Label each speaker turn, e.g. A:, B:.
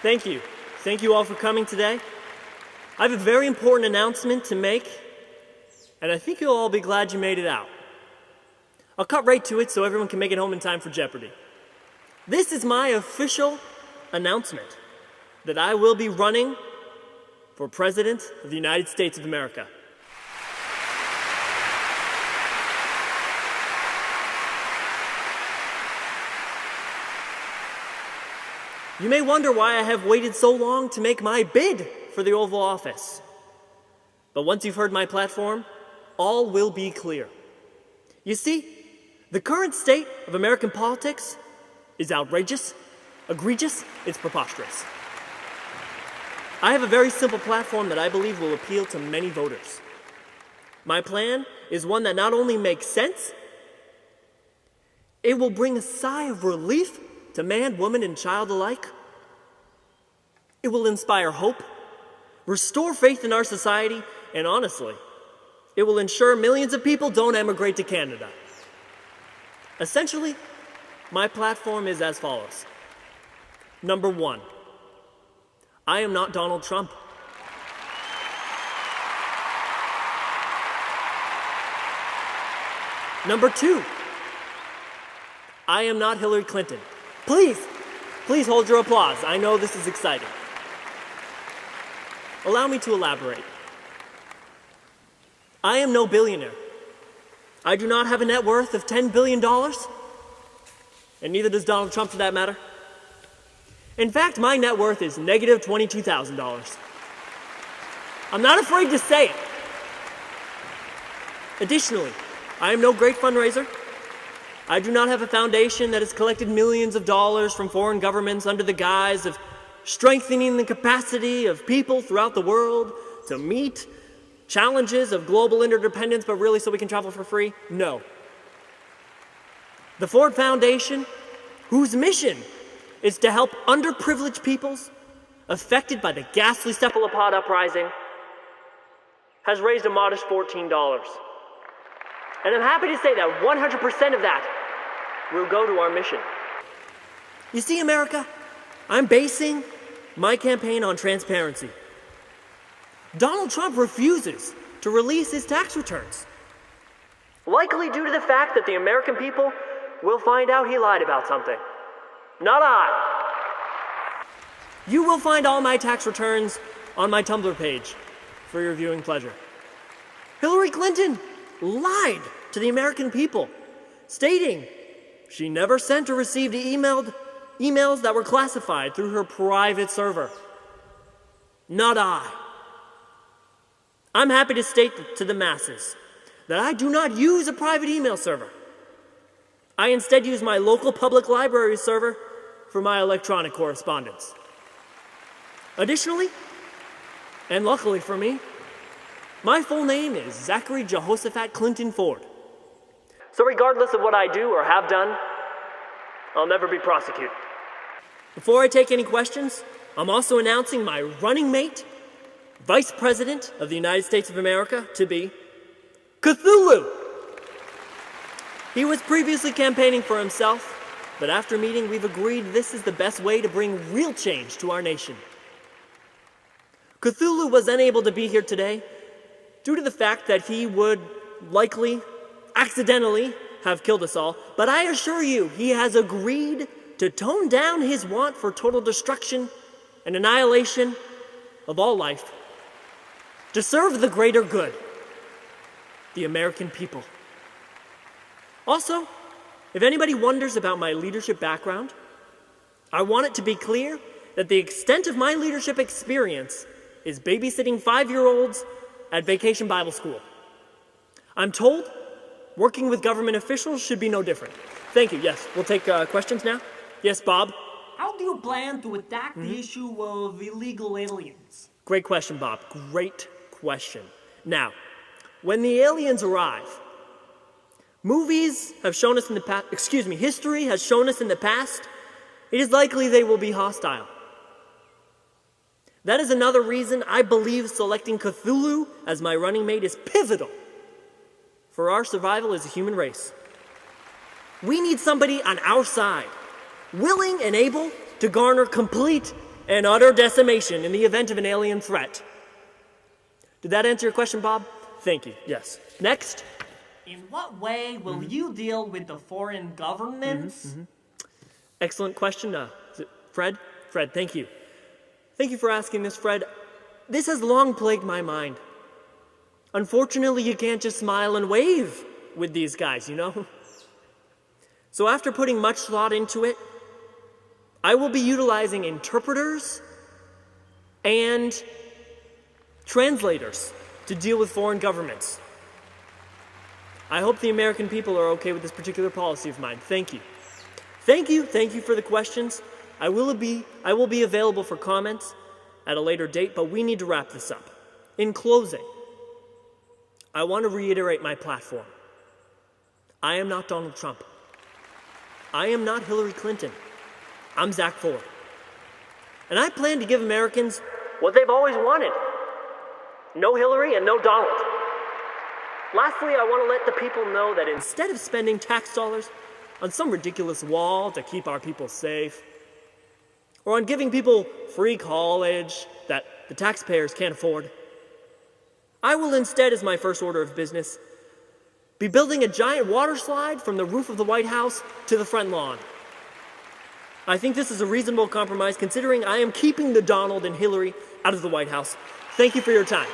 A: Thank you. Thank you all for coming today. I have a very important announcement to make, and I think you'll all be glad you made it out. I'll cut right to it so everyone can make it home in time for Jeopardy. This is my official announcement that I will be running for President of the United States of America. You may wonder why I have waited so long to make my bid for the Oval Office. But once you've heard my platform, all will be clear. You see, the current state of American politics is outrageous, egregious, it's preposterous. I have a very simple platform that I believe will appeal to many voters. My plan is one that not only makes sense, it will bring a sigh of relief to man, woman, and child alike. It will inspire hope, restore faith in our society, and honestly, it will ensure millions of people don't emigrate to Canada. Essentially, my platform is as follows. Number 1, I am not Donald Trump. Number 2, I am not Hillary Clinton. Please hold your applause. I know this is exciting. Allow me to elaborate. I am no billionaire. I do not have a net worth of $10 billion, and neither does Donald Trump for that matter. In fact, my net worth is negative $22,000. I'm not afraid to say it. Additionally, I am no great fundraiser. I do not have a foundation that has collected millions of dollars from foreign governments under the guise of strengthening the capacity of people throughout the world to meet challenges of global interdependence, but really so we can travel for free? No. The Ford Foundation, whose mission is to help underprivileged peoples affected by the ghastly cephalopod uprising, has raised a modest $14. And I'm happy to say that 100% of that will go to our mission. You see, America, I'm basing my campaign on transparency. Donald Trump refuses to release his tax returns, likely due to the fact that the American people will find out he lied about something. Not I. You will find all my tax returns on my Tumblr page for your viewing pleasure. Hillary Clinton lied to the American people, stating she never sent or received emails that were classified through her private server. Not I. I'm happy to state to the masses that I do not use a private email server. I instead use my local public library server for my electronic correspondence. Additionally, and luckily for me, my full name is Zachary Jehoshaphat Clinton Ford. So regardless of what I do or have done, I'll never be prosecuted. Before I take any questions, I'm also announcing my running mate, Vice President of the United States of America, to be Cthulhu. He was previously campaigning for himself, but after meeting, we've agreed this is the best way to bring real change to our nation. Cthulhu was unable to be here today due to the fact that he would likely accidentally have killed us all, but I assure you, he has agreed to tone down his want for total destruction and annihilation of all life to serve the greater good, the American people. Also, if anybody wonders about my leadership background, I want it to be clear that the extent of my leadership experience is babysitting 5-year-olds at Vacation Bible School. I'm told working with government officials should be no different. Thank you. Yes, we'll take questions now. Yes, Bob?
B: How do you plan to attack the issue of illegal aliens?
A: Great question, Bob. Great question. Now, when the aliens arrive, history has shown us in the past, it is likely they will be hostile. That is another reason I believe selecting Cthulhu as my running mate is pivotal for our survival as a human race. We need somebody on our side, willing and able to garner complete and utter decimation in the event of an alien threat. Did that answer your question, Bob? Thank you. Yes. Next.
B: In what way will you deal with the foreign governments?
A: Excellent question. Is it Fred? Fred, thank you. Thank you for asking this, Fred. This has long plagued my mind. Unfortunately, you can't just smile and wave with these guys, you know? So after putting much thought into it, I will be utilizing interpreters and translators to deal with foreign governments. I hope the American people are okay with this particular policy of mine. Thank you. Thank you for the questions. I will be available for comments at a later date, but we need to wrap this up. In closing, I want to reiterate my platform. I am not Donald Trump. I am not Hillary Clinton. I'm Zach Ford. And I plan to give Americans what they've always wanted. No Hillary and no Donald. Lastly, I want to let the people know that instead of spending tax dollars on some ridiculous wall to keep our people safe, or on giving people free college that the taxpayers can't afford, I will instead, as my first order of business, be building a giant water slide from the roof of the White House to the front lawn. I think this is a reasonable compromise considering I am keeping the Donald and Hillary out of the White House. Thank you for your time.